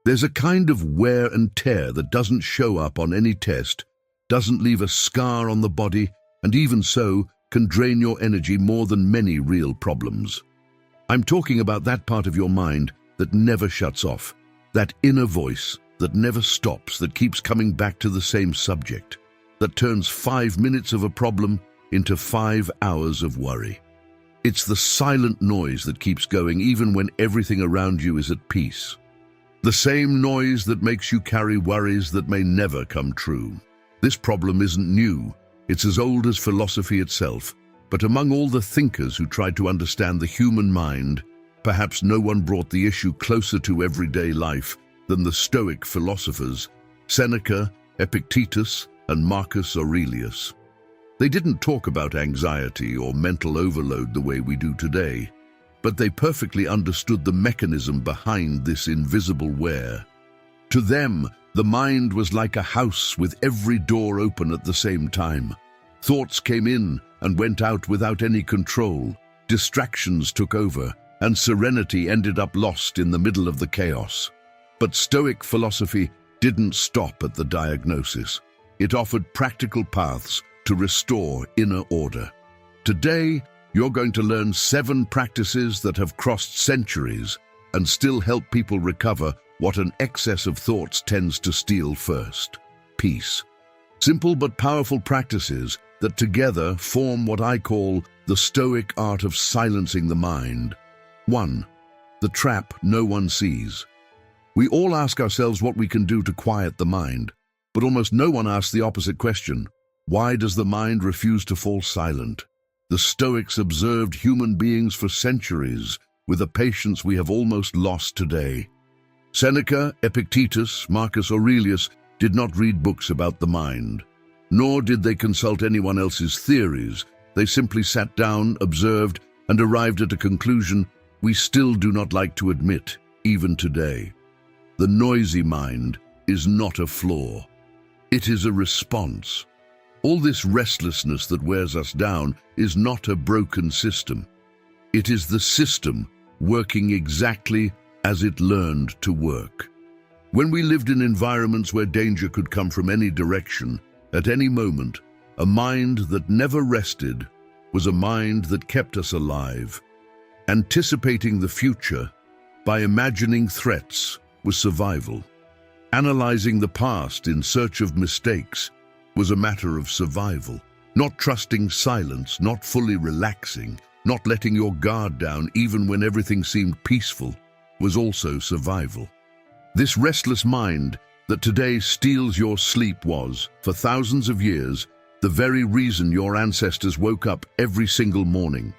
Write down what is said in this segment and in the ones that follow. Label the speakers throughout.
Speaker 1: There's a kind of wear and tear that doesn't show up on any test, doesn't leave a scar on the body, and even so, can drain your energy more than many real problems. I'm talking about that part of your mind that never shuts off, that inner voice that never stops, that keeps coming back to the same subject, that turns 5 minutes of a problem into 5 hours of worry. It's the silent noise that keeps going even when everything around you is at peace. The same noise that makes you carry worries that may never come true. This problem isn't new. It's as old as philosophy itself. But among all the thinkers who tried to understand the human mind, perhaps no one brought the issue closer to everyday life than the Stoic philosophers, Seneca, Epictetus, and Marcus Aurelius. They didn't talk about anxiety or mental overload the way we do today, but they perfectly understood the mechanism behind this invisible wear. To them, the mind was like a house with every door open at the same time. Thoughts came in and went out without any control. Distractions took over, and serenity ended up lost in the middle of the chaos. But Stoic philosophy didn't stop at the diagnosis. It offered practical paths to restore inner order. Today, you're going to learn 7 practices that have crossed centuries and still help people recover what an excess of thoughts tends to steal first: peace. Simple but powerful practices that together form what I call the Stoic art of silencing the mind. 1. The trap no one sees. We all ask ourselves what we can do to quiet the mind, but almost no one asks the opposite question. Why does the mind refuse to fall silent? The Stoics observed human beings for centuries with a patience we have almost lost today. Seneca, Epictetus, Marcus Aurelius did not read books about the mind, nor did they consult anyone else's theories. They simply sat down, observed, and arrived at a conclusion we still do not like to admit, even today. The noisy mind is not a flaw. It is a response. All this restlessness that wears us down is not a broken system. It is the system working exactly as it learned to work. When we lived in environments where danger could come from any direction, at any moment, a mind that never rested was a mind that kept us alive. Anticipating the future by imagining threats was survival. Analyzing the past in search of mistakes was a matter of survival. Not trusting silence, not fully relaxing, not letting your guard down even when everything seemed peaceful was also survival. This restless mind that today steals your sleep was, for thousands of years, the very reason your ancestors woke up every single morning.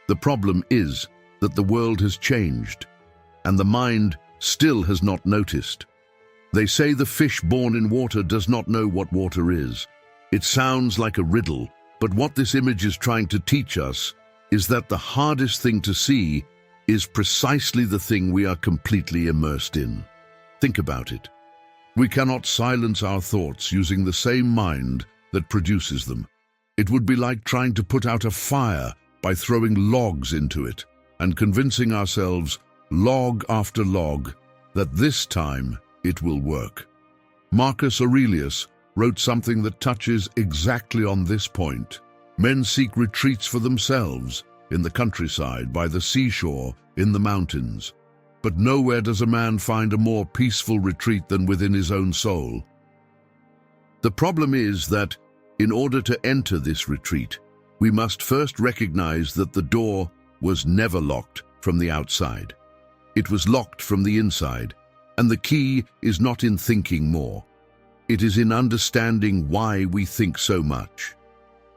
Speaker 1: The problem is that the world has changed, and the mind still has not noticed. They say the fish born in water does not know what water is. It sounds like a riddle, but what this image is trying to teach us is that the hardest thing to see is precisely the thing we are completely immersed in. Think about it. We cannot silence our thoughts using the same mind that produces them. It would be like trying to put out a fire by throwing logs into it and convincing ourselves, log after log, that this time it will work. Marcus Aurelius wrote something that touches exactly on this point. Men seek retreats for themselves, in the countryside, by the seashore, in the mountains. But nowhere does a man find a more peaceful retreat than within his own soul. The problem is that, in order to enter this retreat, we must first recognize that the door was never locked from the outside. It was locked from the inside, and the key is not in thinking more. It is in understanding why we think so much.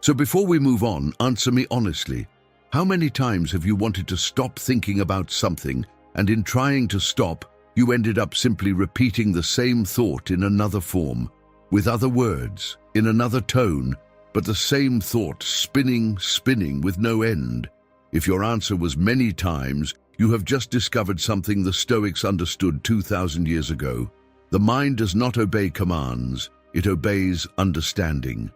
Speaker 1: So before we move on, answer me honestly. How many times have you wanted to stop thinking about something, and in trying to stop, you ended up simply repeating the same thought in another form, with other words, in another tone, but the same thought spinning with no end? If your answer was many times, you have just discovered something the Stoics understood 2,000 years ago. The mind does not obey commands, it obeys understanding.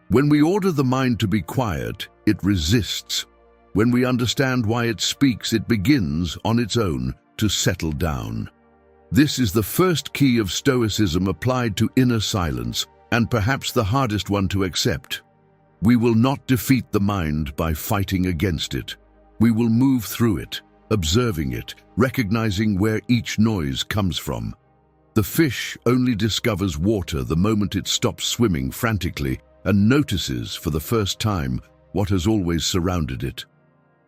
Speaker 1: When we order the mind to be quiet, it resists. When we understand why it speaks, it begins, on its own, to settle down. This is the first key of Stoicism applied to inner silence, and perhaps the hardest one to accept. We will not defeat the mind by fighting against it. We will move through it, observing it, recognizing where each noise comes from. The fish only discovers water the moment it stops swimming frantically and notices for the first time what has always surrounded it.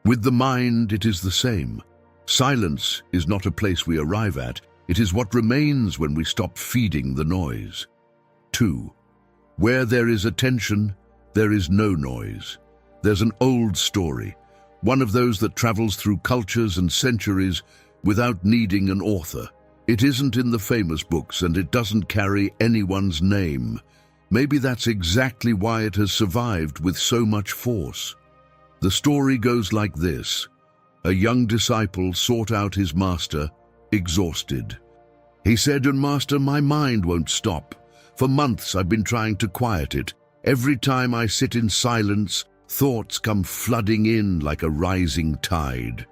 Speaker 1: With the mind, it is the same. Silence is not a place we arrive at. It is what remains when we stop feeding the noise. 2. Where there is attention, there is no noise. There's an old story, one of those that travels through cultures and centuries without needing an author. It isn't in the famous books and it doesn't carry anyone's name. Maybe that's exactly why it has survived with so much force. The story goes like this. A young disciple sought out his master, exhausted. He said, "Master, my mind won't stop. For months I've been trying to quiet it. Every time I sit in silence, thoughts come flooding in like a rising tide.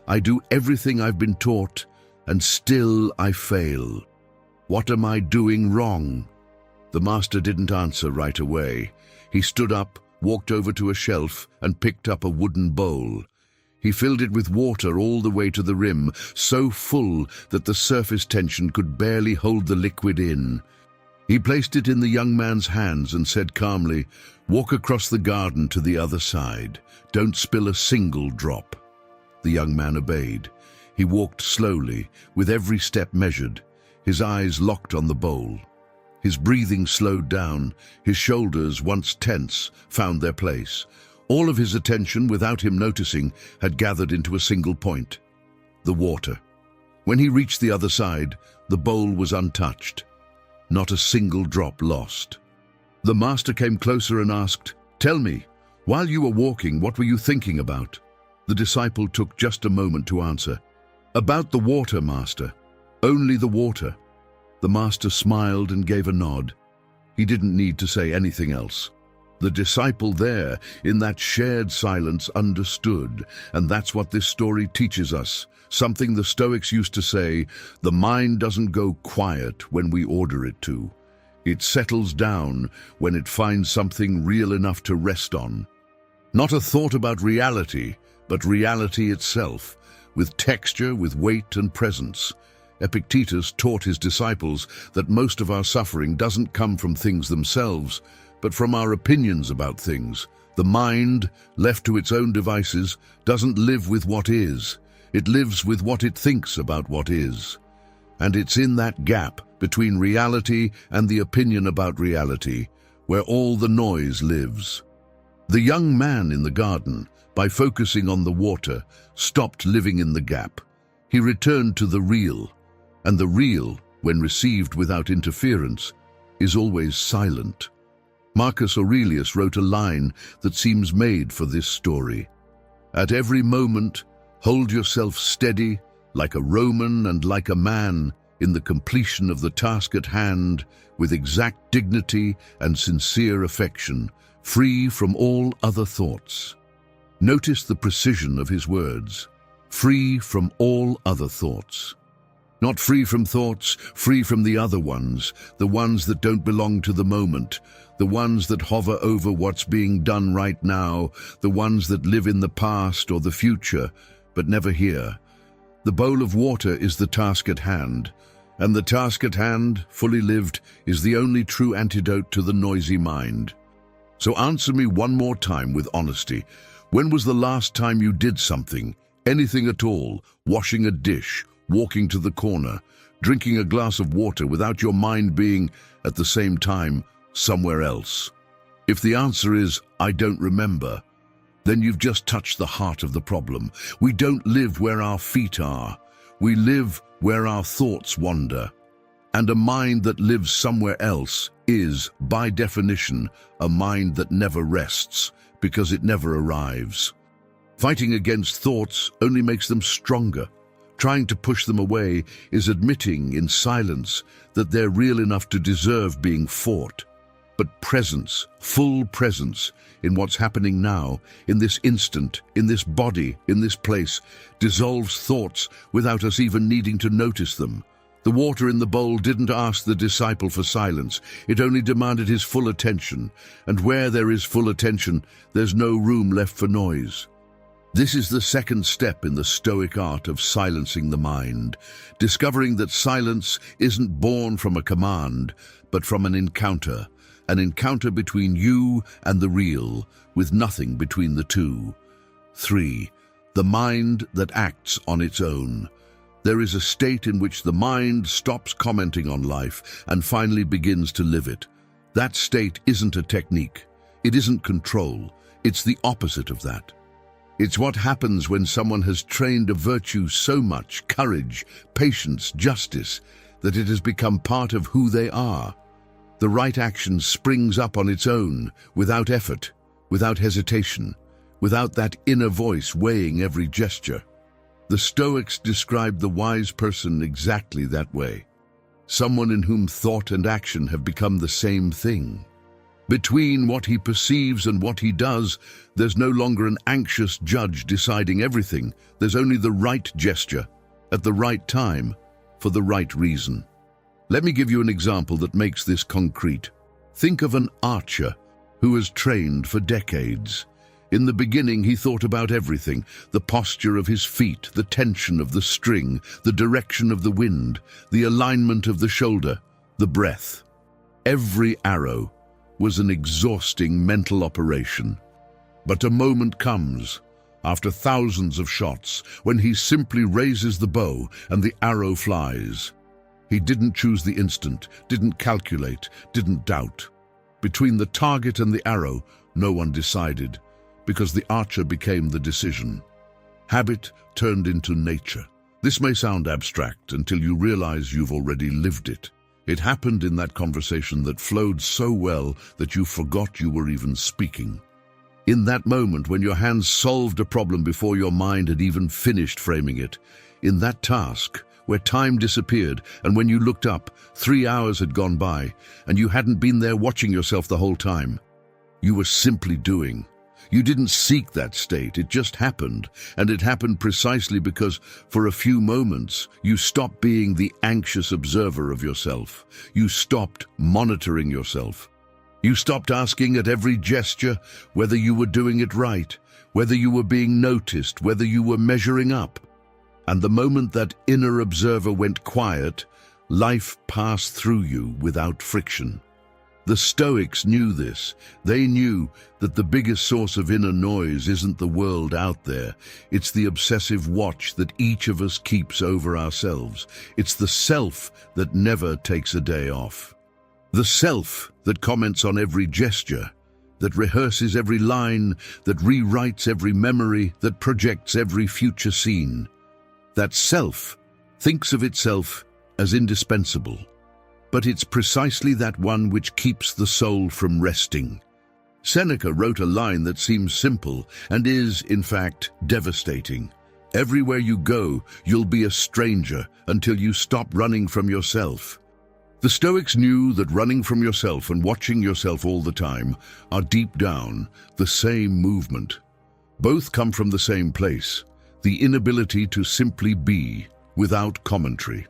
Speaker 1: I do everything I've been taught, and still I fail. What am I doing wrong?" The master didn't answer right away. He stood up, walked over to a shelf, and picked up a wooden bowl. He filled it with water all the way to the rim, so full that the surface tension could barely hold the liquid in. He placed it in the young man's hands and said calmly, "Walk across the garden to the other side. Don't spill a single drop." The young man obeyed. He walked slowly, with every step measured, his eyes locked on the bowl. His breathing slowed down. His shoulders, once tense, found their place. All of his attention, without him noticing, had gathered into a single point: the water. When he reached the other side, the bowl was untouched. Not a single drop lost. The master came closer and asked, "Tell me, while you were walking, what were you thinking about?" The disciple took just a moment to answer. "About the water, master. Only the water." The master smiled and gave a nod. He didn't need to say anything else. The disciple there, in that shared silence, understood, and that's what this story teaches us. Something the Stoics used to say: the mind doesn't go quiet when we order it to. It settles down when it finds something real enough to rest on. Not a thought about reality, but reality itself, with texture, with weight and presence. Epictetus taught his disciples that most of our suffering doesn't come from things themselves, but from our opinions about things. The mind, left to its own devices, doesn't live with what is. It lives with what it thinks about what is. And it's in that gap between reality and the opinion about reality where all the noise lives. The young man in the garden, by focusing on the water, stopped living in the gap. He returned to the real, and the real, when received without interference, is always silent. Marcus Aurelius wrote a line that seems made for this story. "At every moment, hold yourself steady, like a Roman and like a man, in the completion of the task at hand, with exact dignity and sincere affection, free from all other thoughts." Notice the precision of his words. Free from all other thoughts. Not free from thoughts, free from the other ones, the ones that don't belong to the moment, the ones that hover over what's being done right now, the ones that live in the past or the future, but never here. The bowl of water is the task at hand, and the task at hand, fully lived, is the only true antidote to the noisy mind. So answer me one more time with honesty. When was the last time you did something, anything at all, washing a dish, walking to the corner, drinking a glass of water without your mind being, at the same time, somewhere else? If the answer is, "I don't remember," then you've just touched the heart of the problem. We don't live where our feet are. We live where our thoughts wander. And a mind that lives somewhere else is, by definition, a mind that never rests, because it never arrives. Fighting against thoughts only makes them stronger. Trying to push them away is admitting in silence that they're real enough to deserve being fought. But presence, full presence in what's happening now, in this instant, in this body, in this place, dissolves thoughts without us even needing to notice them. The water in the bowl didn't ask the disciple for silence. It only demanded his full attention. And where there is full attention, there's no room left for noise. This is the second step in the Stoic art of silencing the mind, discovering that silence isn't born from a command, but from an encounter between you and the real, with nothing between the two. 3. The mind that acts on its own. There is a state in which the mind stops commenting on life and finally begins to live it. That state isn't a technique. It isn't control. It's the opposite of that. It's what happens when someone has trained a virtue so much, courage, patience, justice, that it has become part of who they are. The right action springs up on its own, without effort, without hesitation, without that inner voice weighing every gesture. The Stoics described the wise person exactly that way. Someone in whom thought and action have become the same thing. Between what he perceives and what he does, there's no longer an anxious judge deciding everything. There's only the right gesture, at the right time, for the right reason. Let me give you an example that makes this concrete. Think of an archer who has trained for decades. In the beginning, he thought about everything: the posture of his feet, the tension of the string, the direction of the wind, the alignment of the shoulder, the breath. Every arrow was an exhausting mental operation. But a moment comes, after thousands of shots, when he simply raises the bow and the arrow flies. He didn't choose the instant, didn't calculate, didn't doubt. Between the target and the arrow, no one decided, because the archer became the decision. Habit turned into nature. This may sound abstract until you realize you've already lived it. It happened in that conversation that flowed so well that you forgot you were even speaking. In that moment when your hands solved a problem before your mind had even finished framing it. In that task, where time disappeared, and when you looked up, 3 hours had gone by, and you hadn't been there watching yourself the whole time. You were simply doing. You didn't seek that state, it just happened, and it happened precisely because, for a few moments, you stopped being the anxious observer of yourself. You stopped monitoring yourself. You stopped asking at every gesture whether you were doing it right, whether you were being noticed, whether you were measuring up. And the moment that inner observer went quiet, life passed through you without friction. The Stoics knew this. They knew that the biggest source of inner noise isn't the world out there. It's the obsessive watch that each of us keeps over ourselves. It's the self that never takes a day off. The self that comments on every gesture, that rehearses every line, that rewrites every memory, that projects every future scene. That self thinks of itself as indispensable. But it's precisely that one which keeps the soul from resting. Seneca wrote a line that seems simple and is, in fact, devastating. Everywhere you go, you'll be a stranger until you stop running from yourself. The Stoics knew that running from yourself and watching yourself all the time are deep down the same movement. Both come from the same place, the inability to simply be without commentary.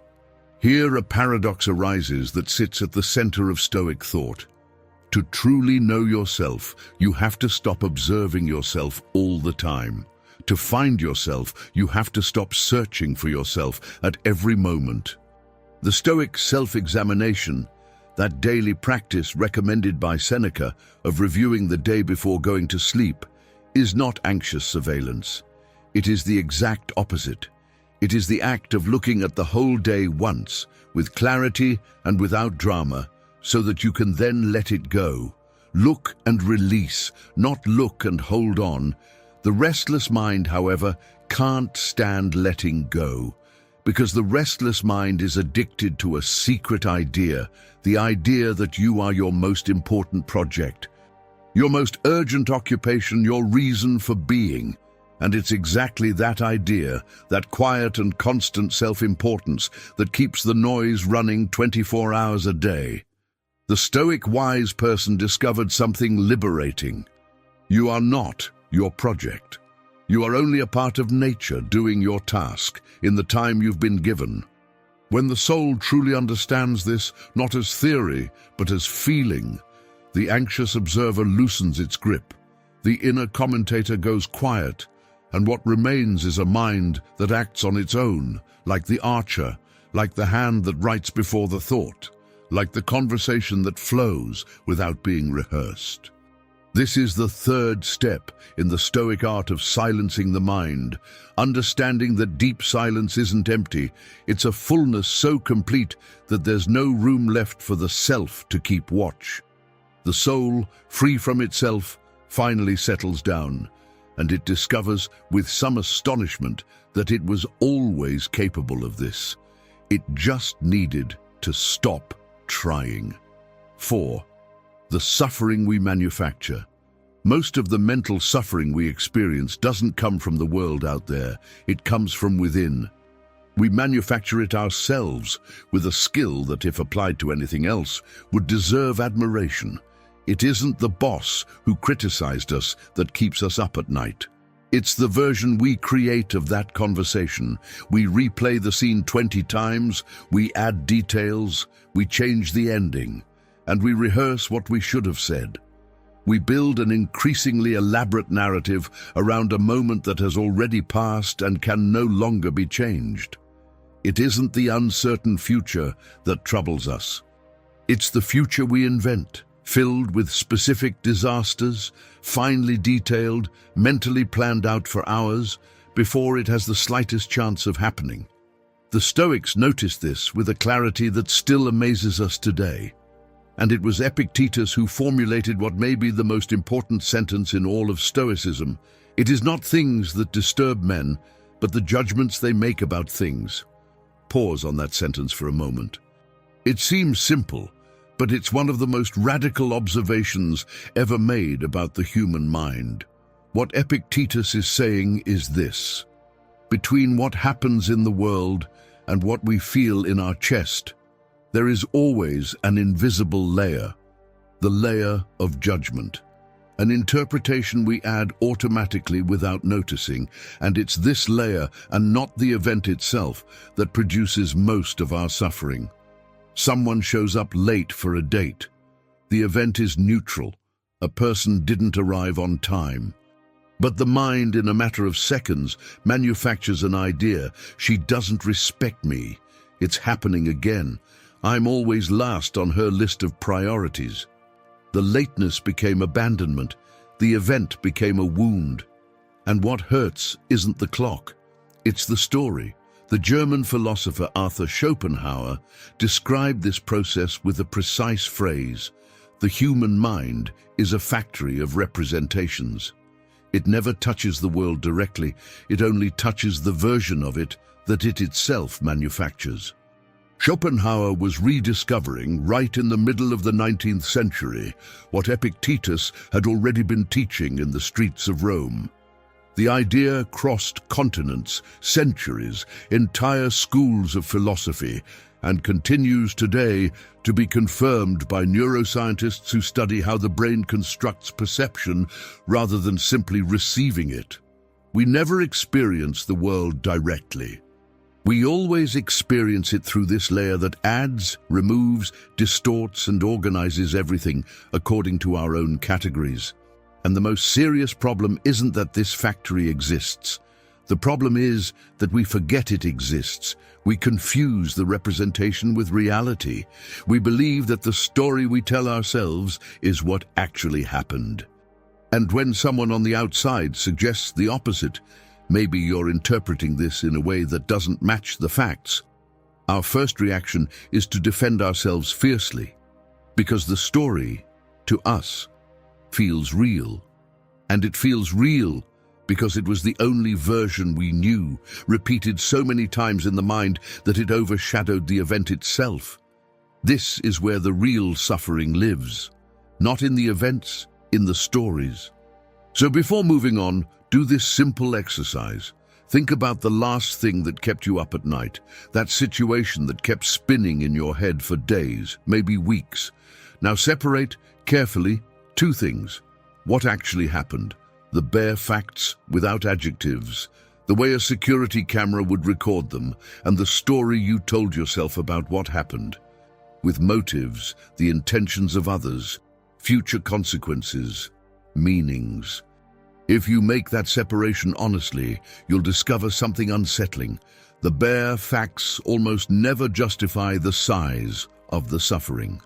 Speaker 1: Here a paradox arises that sits at the center of Stoic thought. To truly know yourself, you have to stop observing yourself all the time. To find yourself, you have to stop searching for yourself at every moment. The Stoic self-examination, that daily practice recommended by Seneca of reviewing the day before going to sleep, is not anxious surveillance. It is the exact opposite. It is the act of looking at the whole day once, with clarity and without drama, so that you can then let it go. Look and release, not look and hold on. The restless mind, however, can't stand letting go, because the restless mind is addicted to a secret idea, the idea that you are your most important project, your most urgent occupation, your reason for being. And it's exactly that idea, that quiet and constant self-importance, that keeps the noise running 24 hours a day. The Stoic wise person discovered something liberating. You are not your project. You are only a part of nature doing your task in the time you've been given. When the soul truly understands this, not as theory, but as feeling, the anxious observer loosens its grip, the inner commentator goes quiet, and what remains is a mind that acts on its own, like the archer, like the hand that writes before the thought, like the conversation that flows without being rehearsed. This is the third step in the Stoic art of silencing the mind, understanding that deep silence isn't empty, it's a fullness so complete that there's no room left for the self to keep watch. The soul, free from itself, finally settles down, and it discovers with some astonishment that it was always capable of this. It just needed to stop trying. 4. The suffering we manufacture. Most of the mental suffering we experience doesn't come from the world out there, it comes from within. We manufacture it ourselves with a skill that, if applied to anything else, would deserve admiration. It isn't the boss who criticized us that keeps us up at night. It's the version we create of that conversation. We replay the scene 20 times, we add details, we change the ending, and we rehearse what we should have said. We build an increasingly elaborate narrative around a moment that has already passed and can no longer be changed. It isn't the uncertain future that troubles us. It's the future we invent, filled with specific disasters, finely detailed, mentally planned out for hours, before it has the slightest chance of happening. The Stoics noticed this with a clarity that still amazes us today. And it was Epictetus who formulated what may be the most important sentence in all of Stoicism. It is not things that disturb men, but the judgments they make about things. Pause on that sentence for a moment. It seems simple, but it's one of the most radical observations ever made about the human mind. What Epictetus is saying is this: between what happens in the world and what we feel in our chest, there is always an invisible layer, the layer of judgment, an interpretation we add automatically without noticing, and it's this layer and not the event itself that produces most of our suffering. Someone shows up late for a date. The event is neutral. A person didn't arrive on time. But the mind, in a matter of seconds, manufactures an idea. She doesn't respect me. It's happening again. I'm always last on her list of priorities. The lateness became abandonment. The event became a wound. And what hurts isn't the clock. It's the story. The German philosopher Arthur Schopenhauer described this process with a precise phrase: the human mind is a factory of representations. It never touches the world directly. It only touches the version of it that it itself manufactures. Schopenhauer was rediscovering, right in the middle of the 19th century, what Epictetus had already been teaching in the streets of Rome. The idea crossed continents, centuries, entire schools of philosophy, and continues today to be confirmed by neuroscientists who study how the brain constructs perception rather than simply receiving it. We never experience the world directly. We always experience it through this layer that adds, removes, distorts, and organizes everything according to our own categories. And the most serious problem isn't that this factory exists. The problem is that we forget it exists. We confuse the representation with reality. We believe that the story we tell ourselves is what actually happened. And when someone on the outside suggests the opposite, maybe you're interpreting this in a way that doesn't match the facts, our first reaction is to defend ourselves fiercely, because the story, to us, feels real. And it feels real because it was the only version we knew, repeated so many times in the mind that it overshadowed the event itself. This is where the real suffering lives, not in the events, in the stories. So before moving on, do this simple exercise. Think about the last thing that kept you up at night, that situation that kept spinning in your head for days, maybe weeks. Now separate, carefully, two things. What actually happened, the bare facts without adjectives, The way a security camera would record them, and the story you told yourself about what happened, with motives, the intentions of others, future consequences, meanings. If you make that separation honestly, you'll discover something unsettling. The bare facts almost never justify the size of the suffering.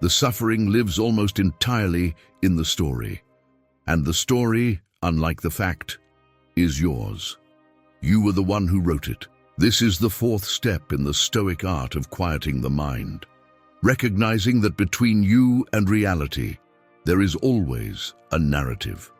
Speaker 1: The suffering lives almost entirely in the story. And the story, unlike the fact, is yours. You were the one who wrote it. This is the fourth step in the Stoic art of quieting the mind. Recognizing that between you and reality, there is always a narrative.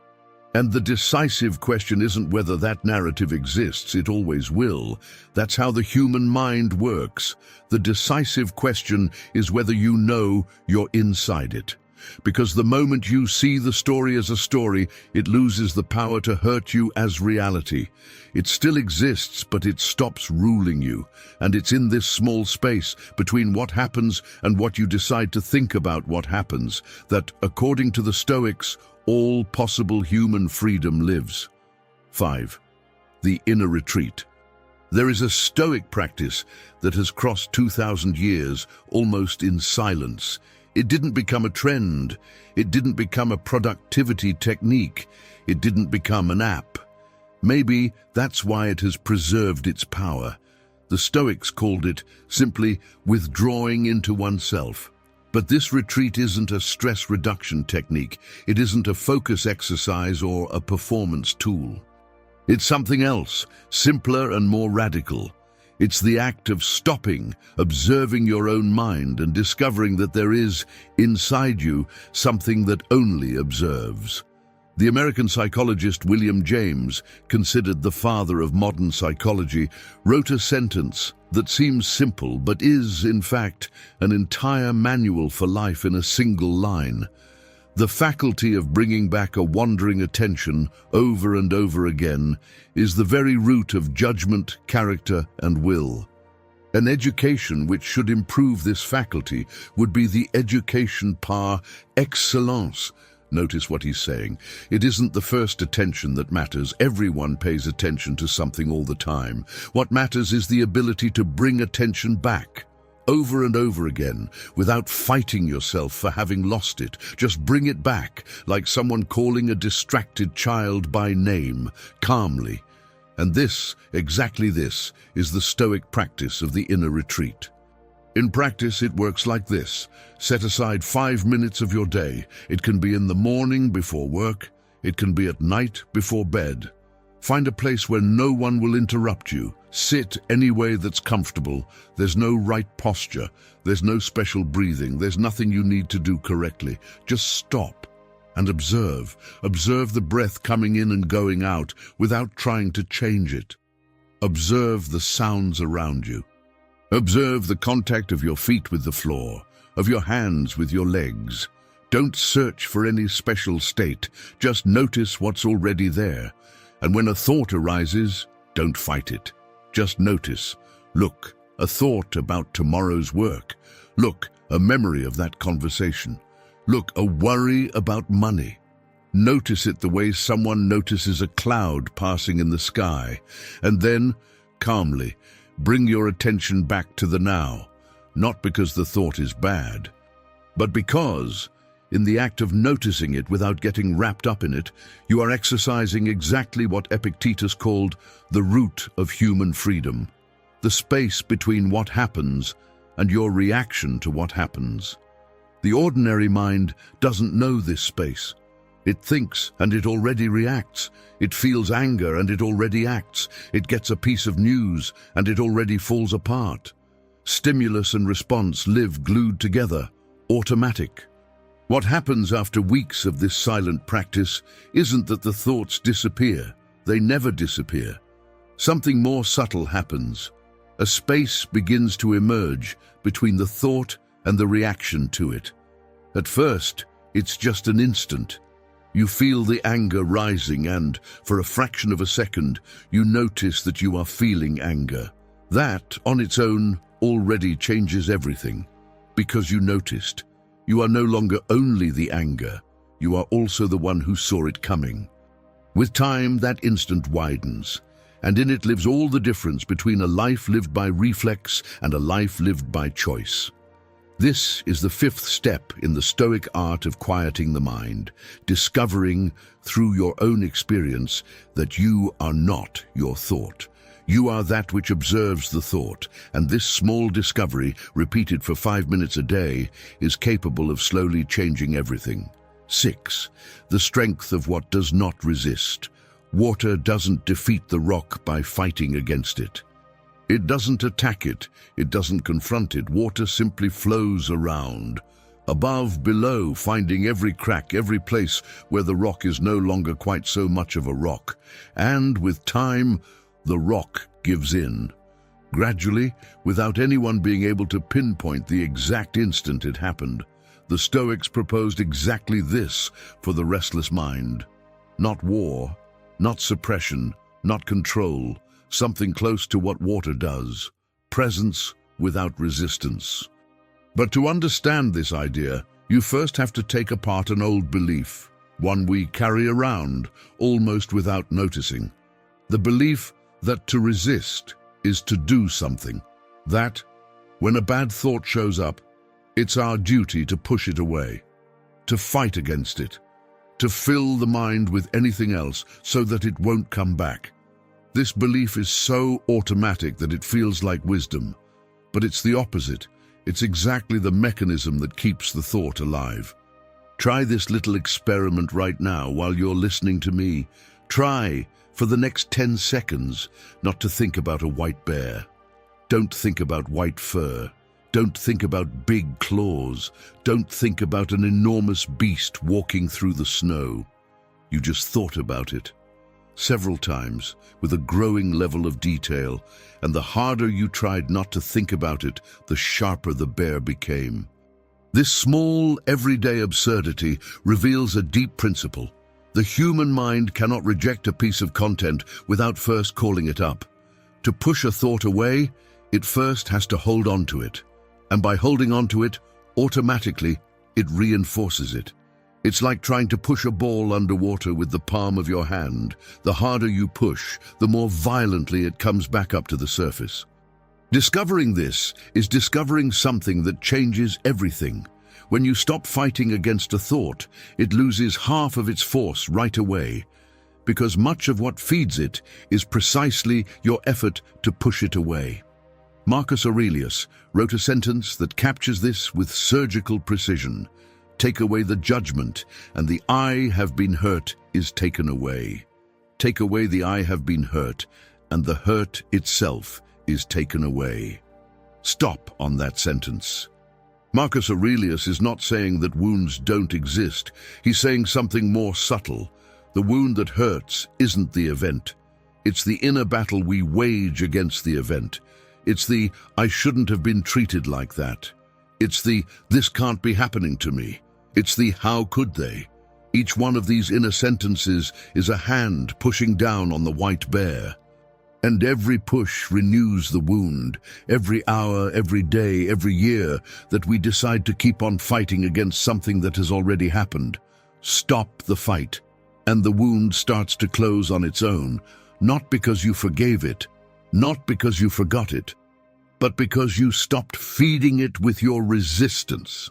Speaker 1: And the decisive question isn't whether that narrative exists, it always will. That's how the human mind works. The decisive question is whether you know you're inside it. Because the moment you see the story as a story, it loses the power to hurt you as reality. It still exists, but it stops ruling you. And it's in this small space between what happens and what you decide to think about what happens that, according to the Stoics, all possible human freedom lives. 5. The inner retreat. There is a Stoic practice that has crossed 2,000 years almost in silence. It didn't become a trend. It didn't become a productivity technique. It didn't become an app. Maybe that's why it has preserved its power. The Stoics called it simply withdrawing into oneself. But this retreat isn't a stress reduction technique. It isn't a focus exercise or a performance tool. It's something else, simpler and more radical. It's the act of stopping, observing your own mind and discovering that there is, inside you, something that only observes. The American psychologist William James, considered the father of modern psychology, wrote a sentence that seems simple but is, in fact, an entire manual for life in a single line. The faculty of bringing back a wandering attention over and over again is the very root of judgment, character, and will. An education which should improve this faculty would be the education par excellence. Notice what he's saying. It isn't the first attention that matters. Everyone pays attention to something all the time. What matters is the ability to bring attention back, over and over again, without fighting yourself for having lost it. Just bring it back, like someone calling a distracted child by name, calmly. And this, exactly this, is the Stoic practice of the inner retreat. In practice, it works like this. Set aside 5 minutes of your day. It can be in the morning before work. It can be at night before bed. Find a place where no one will interrupt you. Sit any way that's comfortable. There's no right posture. There's no special breathing. There's nothing you need to do correctly. Just stop and observe. Observe the breath coming in and going out without trying to change it. Observe the sounds around you. Observe the contact of your feet with the floor, of your hands with your legs. Don't search for any special state. Just notice what's already there. And when a thought arises, don't fight it. Just notice. Look, a thought about tomorrow's work. Look, a memory of that conversation. Look, a worry about money. Notice it the way someone notices a cloud passing in the sky. And then, calmly, bring your attention back to the now, not because the thought is bad, but because, in the act of noticing it without getting wrapped up in it, you are exercising exactly what Epictetus called the root of human freedom, the space between what happens and your reaction to what happens. The ordinary mind doesn't know this space. It thinks and it already reacts. It feels anger and it already acts. It gets a piece of news and it already falls apart. Stimulus and response live glued together, automatic. What happens after weeks of this silent practice isn't that the thoughts disappear. They never disappear. Something more subtle happens. A space begins to emerge between the thought and the reaction to it. At first, it's just an instant. You feel the anger rising and, for a fraction of a second, you notice that you are feeling anger. That, on its own, already changes everything. Because you noticed. You are no longer only the anger, you are also the one who saw it coming. With time, that instant widens. and in it lives all the difference between a life lived by reflex and a life lived by choice. This is the fifth step in the Stoic art of quieting the mind, discovering through your own experience that you are not your thought. You are that which observes the thought, and this small discovery, repeated for 5 minutes a day, is capable of slowly changing everything. 6. The strength of what does not resist. Water doesn't defeat the rock by fighting against it. It doesn't attack it, it doesn't confront it. Water simply flows around, above, below, finding every crack, every place where the rock is no longer quite so much of a rock. And with time, the rock gives in. Gradually, without anyone being able to pinpoint the exact instant it happened, the Stoics proposed exactly this for the restless mind. Not war, not suppression, not control, something close to what water does, presence without resistance. But to understand this idea, you first have to take apart an old belief, one we carry around almost without noticing. The belief that to resist is to do something, that when a bad thought shows up, it's our duty to push it away, to fight against it, to fill the mind with anything else so that it won't come back. This belief is so automatic that it feels like wisdom, but it's the opposite. It's exactly the mechanism that keeps the thought alive. Try this little experiment right now while you're listening to me. Try, for the next 10 seconds, not to think about a white bear. Don't think about white fur. Don't think about big claws. Don't think about an enormous beast walking through the snow. You just thought about it. Several times, with a growing level of detail, and the harder you tried not to think about it, the sharper the bear became. This small, everyday absurdity reveals a deep principle. The human mind cannot reject a piece of content without first calling it up. To push a thought away, it first has to hold on to it. And by holding on to it, automatically, it reinforces it. It's like trying to push a ball underwater with the palm of your hand. The harder you push, the more violently it comes back up to the surface. Discovering this is discovering something that changes everything. When you stop fighting against a thought, it loses half of its force right away, because much of what feeds it is precisely your effort to push it away. Marcus Aurelius wrote a sentence that captures this with surgical precision. Take away the judgment, and the I have been hurt is taken away. Take away the I have been hurt, and the hurt itself is taken away. Stop on that sentence. Marcus Aurelius is not saying that wounds don't exist. He's saying something more subtle. The wound that hurts isn't the event. It's the inner battle we wage against the event. It's the I shouldn't have been treated like that. It's the this can't be happening to me. It's the how could they? Each one of these inner sentences is a hand pushing down on the white bear. And every push renews the wound. Every hour, every day, every year that we decide to keep on fighting against something that has already happened. Stop the fight, and the wound starts to close on its own, not because you forgave it, not because you forgot it, but because you stopped feeding it with your resistance.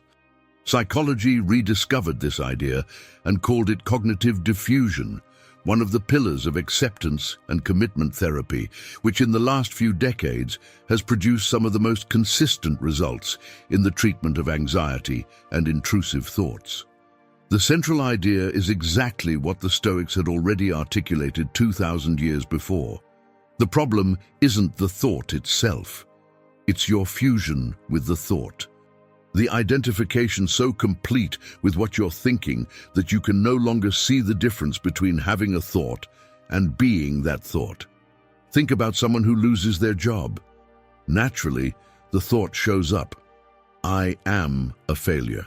Speaker 1: Psychology rediscovered this idea and called it cognitive diffusion, one of the pillars of acceptance and commitment therapy, which in the last few decades has produced some of the most consistent results in the treatment of anxiety and intrusive thoughts. The central idea is exactly what the Stoics had already articulated 2,000 years before. The problem isn't the thought itself. It's your fusion with the thought. The identification so complete with what you're thinking that you can no longer see the difference between having a thought and being that thought. Think about someone who loses their job. Naturally, the thought shows up. I am a failure.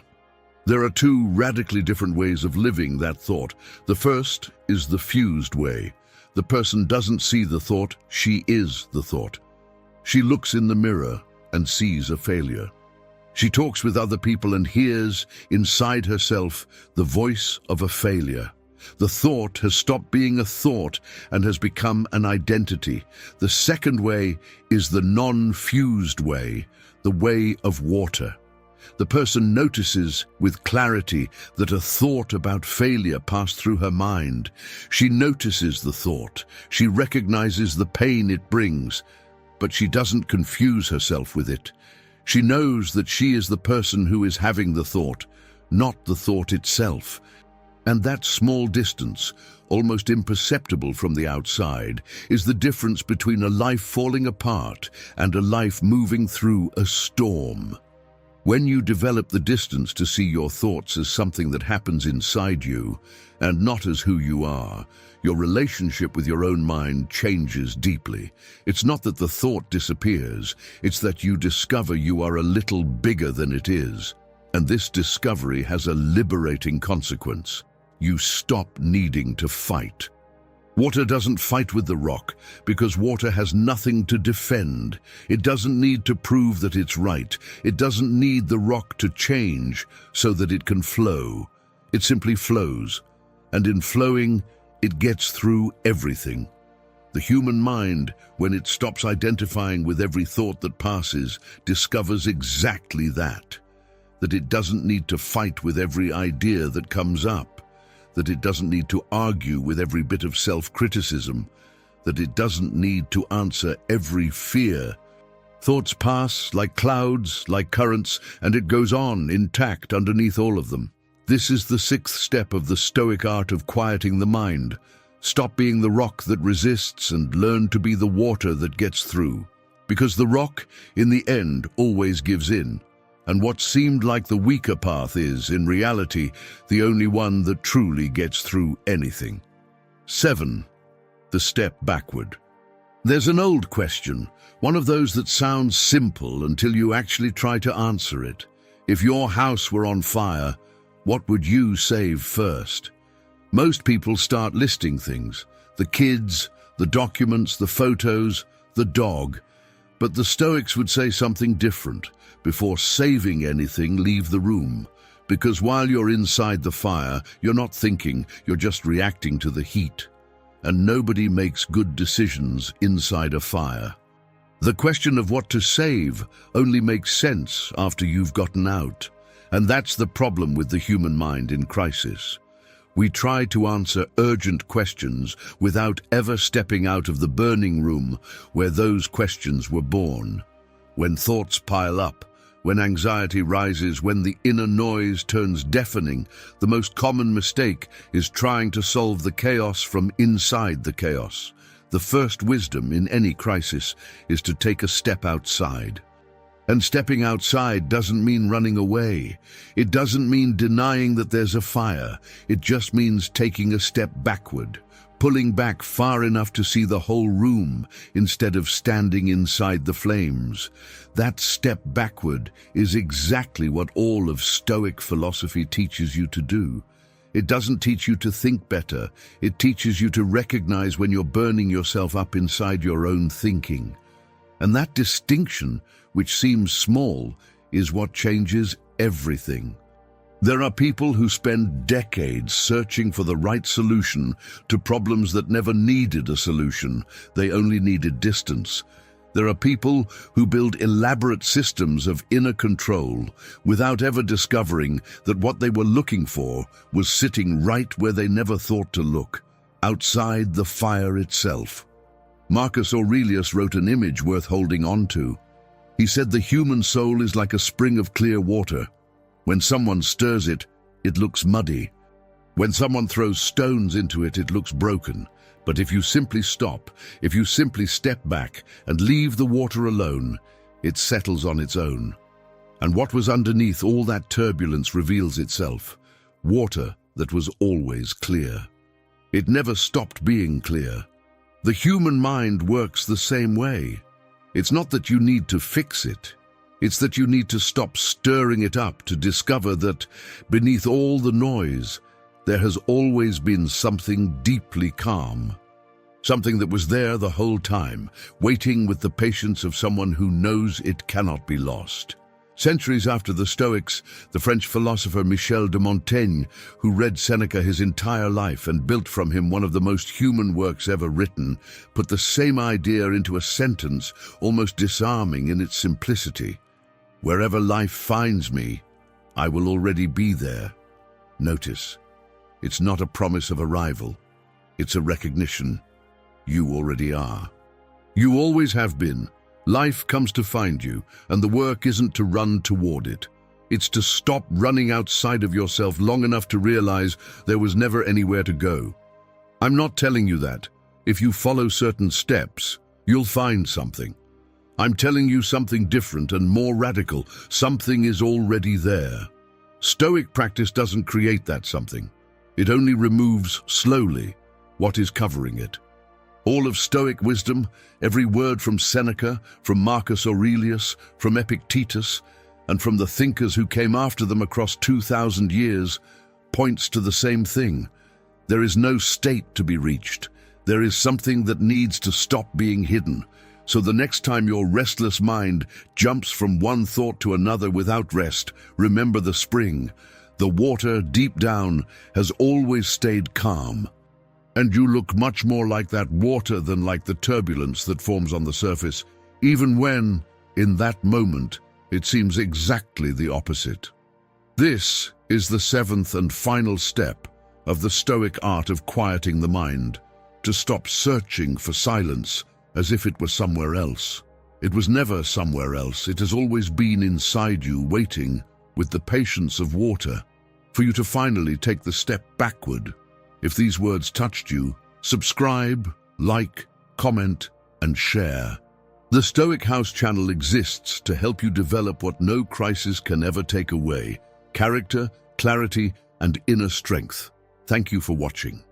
Speaker 1: There are two radically different ways of living that thought. The first is the fused way. The person doesn't see the thought, she is the thought. She looks in the mirror and sees a failure. She talks with other people and hears, inside herself, the voice of a failure. The thought has stopped being a thought and has become an identity. The second way is the non-fused way, the way of water. The person notices with clarity that a thought about failure passed through her mind. She notices the thought. She recognizes the pain it brings, but she doesn't confuse herself with it. She knows that she is the person who is having the thought, not the thought itself. And that small distance, almost imperceptible from the outside, is the difference between a life falling apart and a life moving through a storm. When you develop the distance to see your thoughts as something that happens inside you and not as who you are, your relationship with your own mind changes deeply. It's not that the thought disappears, it's that you discover you are a little bigger than it is. And this discovery has a liberating consequence. You stop needing to fight. Water doesn't fight with the rock because water has nothing to defend. It doesn't need to prove that it's right. It doesn't need the rock to change so that it can flow. It simply flows. And in flowing, it gets through everything. The human mind, when it stops identifying with every thought that passes, discovers exactly that it doesn't need to fight with every idea that comes up, that it doesn't need to argue with every bit of self-criticism, that it doesn't need to answer every fear. Thoughts pass like clouds, like currents, and it goes on intact underneath all of them. This is the sixth step of the Stoic art of quieting the mind. Stop being the rock that resists and learn to be the water that gets through. Because the rock, in the end, always gives in. And what seemed like the weaker path is, in reality, the only one that truly gets through anything. 7. The step backward. There's an old question, one of those that sounds simple until you actually try to answer it. If your house were on fire, what would you save first? Most people start listing things: the kids, the documents, the photos, the dog. But the Stoics would say something different. Before saving anything, leave the room. Because while you're inside the fire, you're not thinking, you're just reacting to the heat. And nobody makes good decisions inside a fire. The question of what to save only makes sense after you've gotten out. And that's the problem with the human mind in crisis. We try to answer urgent questions without ever stepping out of the burning room where those questions were born. When thoughts pile up, when anxiety rises, when the inner noise turns deafening, the most common mistake is trying to solve the chaos from inside the chaos. The first wisdom in any crisis is to take a step outside. And stepping outside doesn't mean running away. It doesn't mean denying that there's a fire. It just means taking a step backward, pulling back far enough to see the whole room instead of standing inside the flames. That step backward is exactly what all of Stoic philosophy teaches you to do. It doesn't teach you to think better. It teaches you to recognize when you're burning yourself up inside your own thinking. And that distinction, which seems small, is what changes everything. There are people who spend decades searching for the right solution to problems that never needed a solution. They only needed distance. There are people who build elaborate systems of inner control without ever discovering that what they were looking for was sitting right where they never thought to look, outside the fire itself. Marcus Aurelius wrote an image worth holding on to. He said the human soul is like a spring of clear water. When someone stirs it, it looks muddy. When someone throws stones into it, it looks broken. But if you simply stop, if you simply step back and leave the water alone, it settles on its own. And what was underneath all that turbulence reveals itself: water that was always clear. It never stopped being clear. The human mind works the same way. It's not that you need to fix it. It's that you need to stop stirring it up to discover that beneath all the noise, there has always been something deeply calm. Something that was there the whole time, waiting with the patience of someone who knows it cannot be lost. Centuries after the Stoics, the French philosopher Michel de Montaigne, who read Seneca his entire life and built from him one of the most human works ever written, put the same idea into a sentence almost disarming in its simplicity. Wherever life finds me, I will already be there. Notice, it's not a promise of arrival. It's a recognition. You already are. You always have been. Life comes to find you, and the work isn't to run toward it. It's to stop running outside of yourself long enough to realize there was never anywhere to go. I'm not telling you that. If you follow certain steps, you'll find something. I'm telling you something different and more radical. Something is already there. Stoic practice doesn't create that something. It only removes slowly what is covering it. All of Stoic wisdom, every word from Seneca, from Marcus Aurelius, from Epictetus, and from the thinkers who came after them across 2,000 years, points to the same thing. There is no state to be reached. There is something that needs to stop being hidden. So the next time your restless mind jumps from one thought to another without rest, remember the spring. The water deep down has always stayed calm. And you look much more like that water than like the turbulence that forms on the surface, even when, in that moment, it seems exactly the opposite. This is the seventh and final step of the Stoic art of quieting the mind, to stop searching for silence as if it were somewhere else. It was never somewhere else. It has always been inside you, waiting, with the patience of water, for you to finally take the step backward. If these words touched you, subscribe, like, comment, and share. The Stoic House channel exists to help you develop what no crisis can ever take away: character, clarity, and inner strength. Thank you for watching.